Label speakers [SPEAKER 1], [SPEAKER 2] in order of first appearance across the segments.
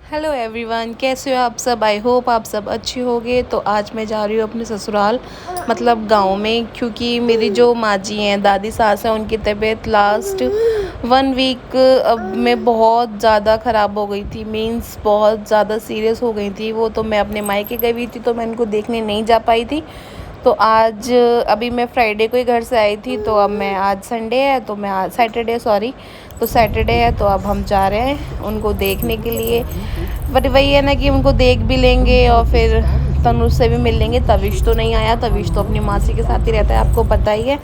[SPEAKER 1] Hello everyone, कैसे हो आप सब। आई होप आप सब अच्छे होंगे। तो आज मैं जा रही हूँ अपने ससुराल, मतलब गांव में, क्योंकि मेरी जो माँ जी हैं, दादी सास हैं, उनकी तबीयत लास्ट 1 वीक अब में बहुत ज़्यादा ख़राब हो गई थी। मींस बहुत ज़्यादा सीरियस हो गई थी वो। तो मैं अपने मायके गई हुई थी, तो मैं उनको देखने नहीं जा पाई थी। तो आज अभी मैं फ्राइडे को ही घर से आई थी, तो अब मैं आज संडे है, तो मैं आज सैटरडे, सॉरी, तो सैटरडे है, तो अब हम जा रहे हैं उनको देखने के लिए। बट वही है ना कि उनको देख भी लेंगे और फिर तनुज से भी मिल लेंगे। तविश तो नहीं आया, तविश तो अपनी मासी के साथ ही रहता है, आपको पता ही है।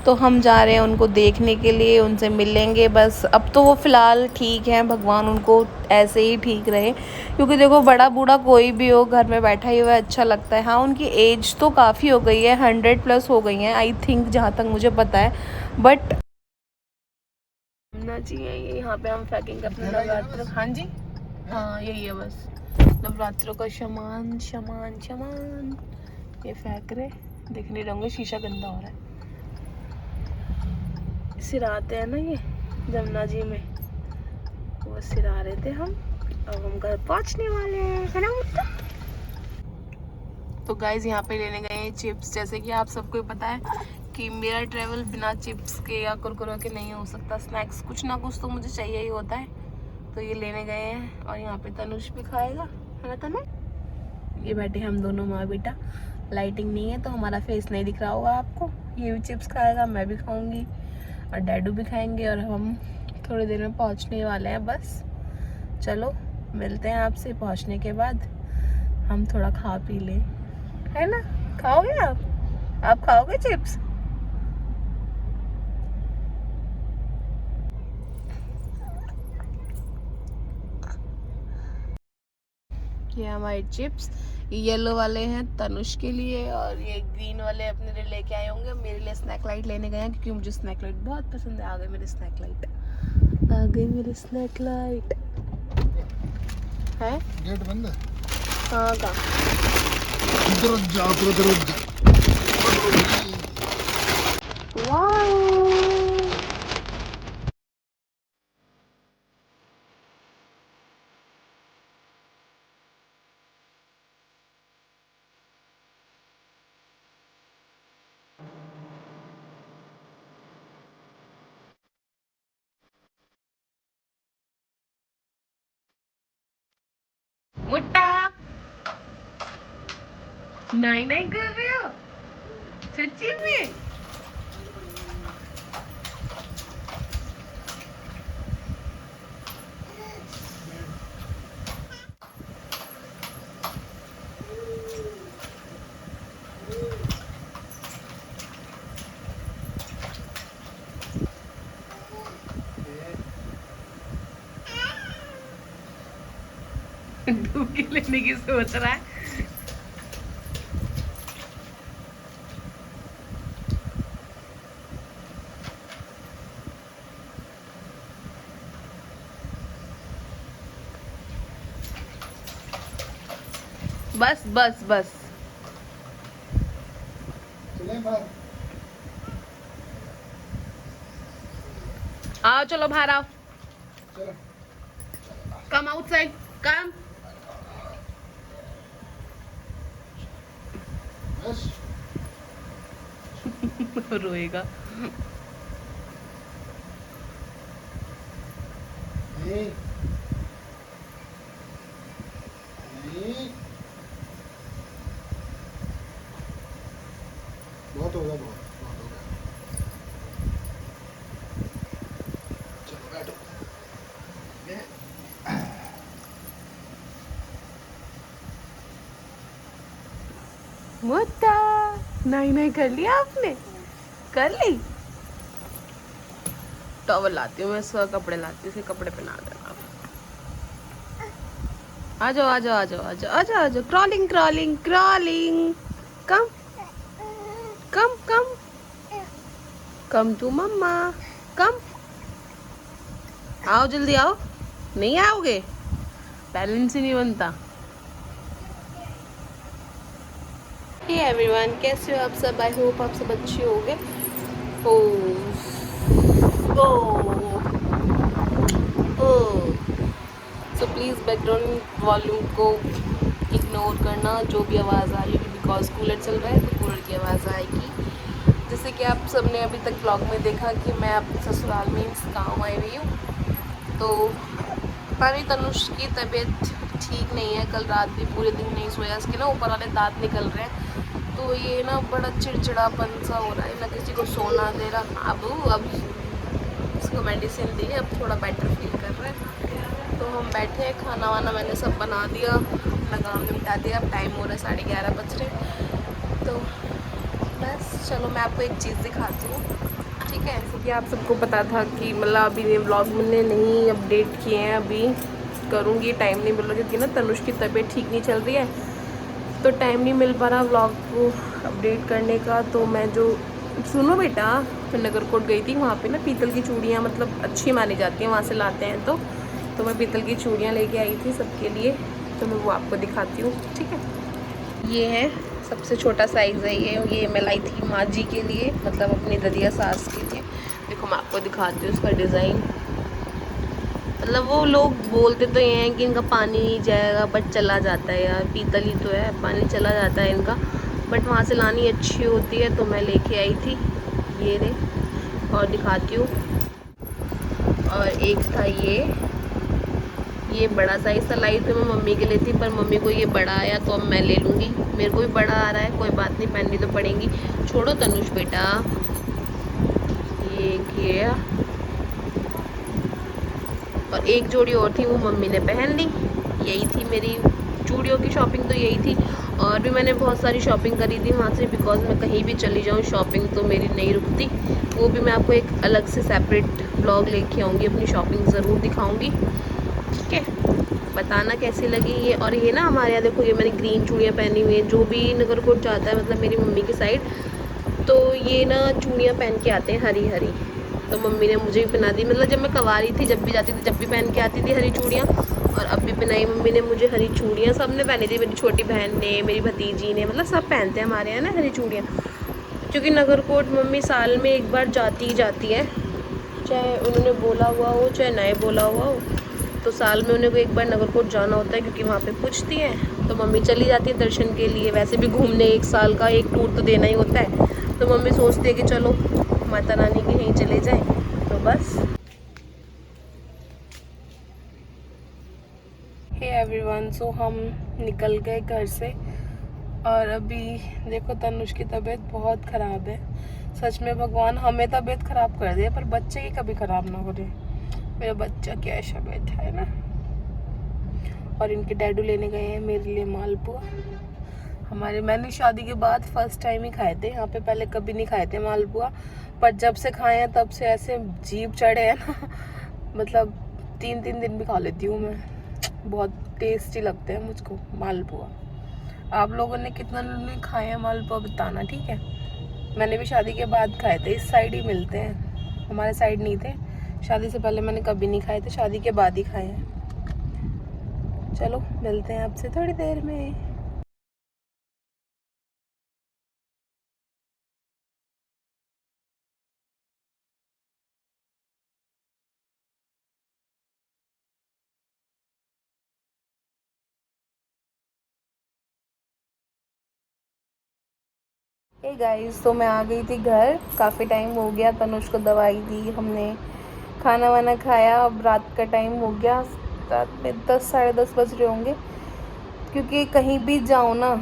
[SPEAKER 1] तो हम जा रहे हैं उनको देखने के लिए, उनसे मिलेंगे। बस अब तो वो फ़िलहाल ठीक है, भगवान उनको ऐसे ही ठीक रहे, क्योंकि देखो बड़ा बूढ़ा कोई भी हो घर में बैठा ही हुआ अच्छा लगता है। हाँ, उनकी एज तो काफ़ी हो गई है, 100+ हो गई हैं आई थिंक, जहाँ तक मुझे पता है। बट ना जी, ये यहाँ पे हम फेंकेंगे अपने नवरात्र। हाँ जी, हाँ यही है बस, नवरात्रों का सामान सामान सामान ये फेंक रहे। देख नहीं रहोगे, शीशा गंदा हो रहा है। सिराते हैं ना ये जमुना जी में, वो सिरा रहे थे हम। अब हम घर पहुंचने वाले हैं, है ना मुत्ता? तो गाइज यहाँ पे लेने गए हैं चिप्स। जैसे कि आप सबको पता है कि मेरा ट्रैवल बिना चिप्स के या कुरकुरे के नहीं हो सकता। स्नैक्स कुछ ना कुछ तो मुझे चाहिए ही होता है। तो ये लेने गए हैं, और यहाँ पे तनुष भी खाएगा, है ना तनु? ये बैठे हम दोनों माँ बेटा। लाइटिंग नहीं है तो हमारा फेस नहीं दिख रहा होगा आपको। ये भी चिप्स खाएगा, मैं भी खाऊंगी, और डैडू भी खाएंगे, और हम थोड़ी देर में पहुंचने वाले हैं बस। चलो मिलते हैं आपसे पहुंचने के बाद। हम थोड़ा खा पी लें, है ना? खाओगे आप खाओगे चिप्स? ये हमारे चिप्स, ये येलो वाले हैं तनुष के लिए, और ये ग्रीन वाले अपने लिए लेके आए होंगे। मेरे लिए स्नैक लाइट लेने गए हैं, क्योंकि मुझे स्नैक लाइट बहुत पसंद है। आ गए मेरे स्नैक लाइट, आ गई मेरी स्नैक लाइट। है
[SPEAKER 2] गेट बंद है।
[SPEAKER 1] हाँ का
[SPEAKER 2] इधर जा, उधर जा।
[SPEAKER 1] वाह, मुट्टा नहीं नहीं कर रहे हो सच्ची में? डुबकी लेने की सोच रहा है। बस बस बस,
[SPEAKER 2] चले बाहर।
[SPEAKER 1] आओ चलो बाहर आओ।
[SPEAKER 2] चलो
[SPEAKER 1] कम आउटसाइड, कम।
[SPEAKER 2] बस।
[SPEAKER 1] रोएगा।
[SPEAKER 2] नहीं नहीं, बहुत हो गया, बहुत हो गया। चलो बैठो। ये
[SPEAKER 1] मुत्ता, नहीं नहीं कर लिया आपने? कर ली? टॉवल लाती हूँ मैं, इसका कपड़े लाती हूँ, इसके कपड़े पहना देना आप। आ जाओ आ जाओ आ जाओ आ जाओ आ जाओ आ जाओ, crawling crawling crawling. Come come come come to mama, come. आओ जल्दी आओ। नहीं आओगे? बैलेंस ही नहीं बनता। हे एवरीवन, कैसे हो आप सब? आई होप आप सब अच्छे होंगे। ओ ओ ओ सो प्लीज़ बैकग्राउंड वॉल्यूम को इग्नोर करना, जो भी आवाज़ आ रही है, बिकॉज कूलर चल रहा है तो कूलर की आवाज़ आएगी। जैसे कि आप सबने अभी तक ब्लॉग में देखा कि मैं अपने ससुराल में इस गाँव आई हुई हूँ। तो हमारी तनुष की तबीयत ठीक नहीं है, कल रात भी पूरे दिन नहीं सोया, इसके ना ऊपर वाले दांत निकल रहे हैं, तो ये ना बड़ा चिड़चिड़ापन सा हो रहा है, ना किसी को सोना दे रहा। अब इसको मेडिसिन दी है, अब थोड़ा बेटर फील कर रहा है। तो हम बैठे हैं, खाना वाना मैंने सब बना दिया, अपना काम निपटा दिया। अब टाइम हो रहा है 11:30 बज रहे। तो बस चलो मैं आपको एक चीज़ दिखाती हूँ, ठीक है। क्योंकि आप सबको पता था कि मतलब अभी ये व्लॉग मैंने नहीं अपडेट किए हैं, अभी करूँगी, टाइम नहीं मिल रहा क्योंकि ना तनुष की तबीयत ठीक नहीं चल रही है, तो टाइम नहीं मिल पा रहा व्लॉग को अपडेट करने का। तो मैं जो सुनो बेटा, मैं नगरकोट गई थी, वहाँ पे ना पीतल की चूड़ियाँ मतलब अच्छी मानी जाती हैं, वहाँ से लाते हैं। तो मैं पीतल की चूड़ियाँ लेके आई थी सबके लिए, तो मैं वो आपको दिखाती हूँ, ठीक है। ये है सबसे छोटा साइज़ है ये मैं लाई थी माँ जी के लिए, मतलब अपनी ददिया सास के लिए। देखो मैं आपको दिखाती हूँ इसका डिज़ाइन। मतलब वो लोग बोलते तो ये हैं कि इनका पानी नहीं जाएगा, बट चला जाता है यार, पीतल ही तो है, पानी चला जाता है इनका, बट वहाँ से लानी अच्छी होती है, तो मैं लेके आई थी ये रे, और दिखाती हूँ। और एक था ये बड़ा साइज़ था, लाई तो मैं मम्मी के लिए थी, पर मम्मी को ये बड़ा आया तो अब मैं ले लूँगी। मेरे को भी बड़ा आ रहा है, कोई बात नहीं, पहननी तो पड़ेगी। छोड़ो तनुष बेटा, ये किया। और एक जोड़ी और थी, वो मम्मी ने पहन ली। यही थी मेरी चूड़ियों की शॉपिंग, तो यही थी। और भी मैंने बहुत सारी शॉपिंग करी थी वहाँ से, बिकॉज मैं कहीं भी चली जाऊँ शॉपिंग तो मेरी नहीं रुकती। वो भी मैं आपको एक अलग से सेपरेट ब्लॉग लेके आऊँगी, अपनी शॉपिंग ज़रूर दिखाऊँगी, ठीक है। बताना कैसी लगी ये। और ये ना हमारे यहाँ देखो, ये मैंने ग्रीन चूड़ियाँ पहनी हुई हैं, जो भी नगरकोट जाता है मतलब मेरी मम्मी की साइड, तो ये ना चूड़ियाँ पहन के आते हैं हरी हरी, तो मम्मी ने मुझे भी पहना दी। मतलब जब मैं कवारी थी, जब भी जाती थी, जब भी पहन के आती थी हरी चूड़ियाँ, और अब भी पहनाई मम्मी ने मुझे हरी चूड़ियाँ, सब ने पहनी थी, मेरी छोटी बहन ने, मेरी भतीजी ने, मतलब सब पहनते हैं हमारे यहाँ ना हरी चूड़ियाँ। क्योंकि नगरकोट मम्मी साल में एक बार जाती ही जाती है, चाहे उन्होंने बोला हुआ हो चाहे नहीं बोला हुआ हो, तो साल में उन्हें को एक बार नगरकोट जाना होता है, क्योंकि वहाँ पे पूछती हैं, तो मम्मी चली जाती है दर्शन के लिए। वैसे भी घूमने एक साल का एक टूर तो देना ही होता है, तो मम्मी सोचती है कि चलो माता रानी के यहीं चले जाएं, तो बस। हे एवरीवन, सो हम निकल गए घर से, और अभी देखो तनुष की तबीयत बहुत ख़राब है। सच में भगवान हमें तबीयत ख़राब कर दे, पर बच्चे की कभी ख़राब ना करे। मेरा बच्चा क्या ऐसा बैठा है ना। और इनके डैडू लेने गए हैं मेरे लिए मालपुआ। मैंने शादी के बाद फर्स्ट टाइम ही खाए थे यहाँ पे, पहले कभी नहीं खाए थे मालपुआ, पर जब से खाए हैं तब से ऐसे जीभ चढ़े हैं ना मतलब 3-3 दिन भी खा लेती हूँ मैं, बहुत टेस्टी लगते हैं मुझको मालपुआ। आप लोगों ने कितना लोगों खाए हैं मालपुआ बताना, ठीक है। मैंने भी शादी के बाद खाए थे, इस साइड ही मिलते हैं, हमारे साइड नहीं थे। शादी से पहले मैंने कभी नहीं खाए थे, शादी के बाद ही खाए हैं। चलो मिलते हैं आपसे थोड़ी देर में। हे गाइस, तो मैं आ गई थी घर, काफ़ी टाइम हो गया। तनुष को दवाई दी हमने, खाना वाना खाया, अब रात का टाइम हो गया, रात में 10-10:30 बज रहे होंगे। क्योंकि कहीं भी जाओ ना,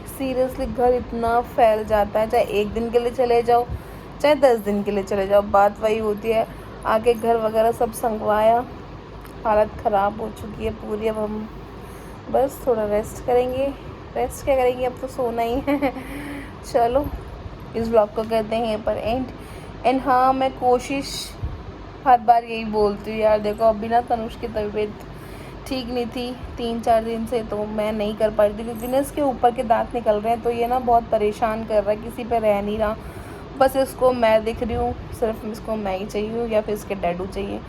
[SPEAKER 1] सीरियसली घर इतना फैल जाता है, चाहे एक दिन के लिए चले जाओ चाहे 10 दिन के लिए चले जाओ, बात वही होती है। आके घर वगैरह सब संगवाया, हालत ख़राब हो चुकी है पूरी। अब हम बस थोड़ा रेस्ट करेंगे। रेस्ट क्या करेंगे, अब तो सोना ही है चलो इस ब्लॉग को करते हैं यहीं पर एंड हाँ, मैं कोशिश हर बार यही बोलती हूँ यार, देखो अभी ना तनुष की तबीयत ठीक नहीं थी 3-4 दिन से, तो मैं नहीं कर पा रही थी, क्योंकि ना इसके ऊपर के दांत निकल रहे हैं, तो ये ना बहुत परेशान कर रहा है, किसी पे रह नहीं रहा। बस इसको मैं दिख रही हूँ, सिर्फ इसको मैं ही चाहिए हूँ या फिर इसके डैडू चाहिए,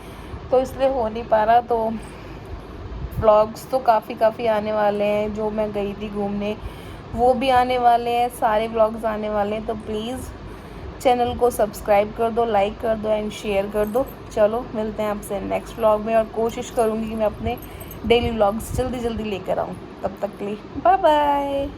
[SPEAKER 1] तो इसलिए हो नहीं पा रहा। तो व्लॉग्स तो काफ़ी आने वाले हैं, जो मैं गई थी घूमने वो भी आने वाले हैं, सारे व्लॉग्स आने वाले हैं, तो प्लीज़ चैनल को सब्सक्राइब कर दो, लाइक कर दो एंड शेयर कर दो। चलो मिलते हैं आपसे नेक्स्ट व्लॉग में, और कोशिश करूँगी कि मैं अपने डेली व्लॉग्स जल्दी जल्दी लेकर आऊँ। तब तक के लिए बाय बाय।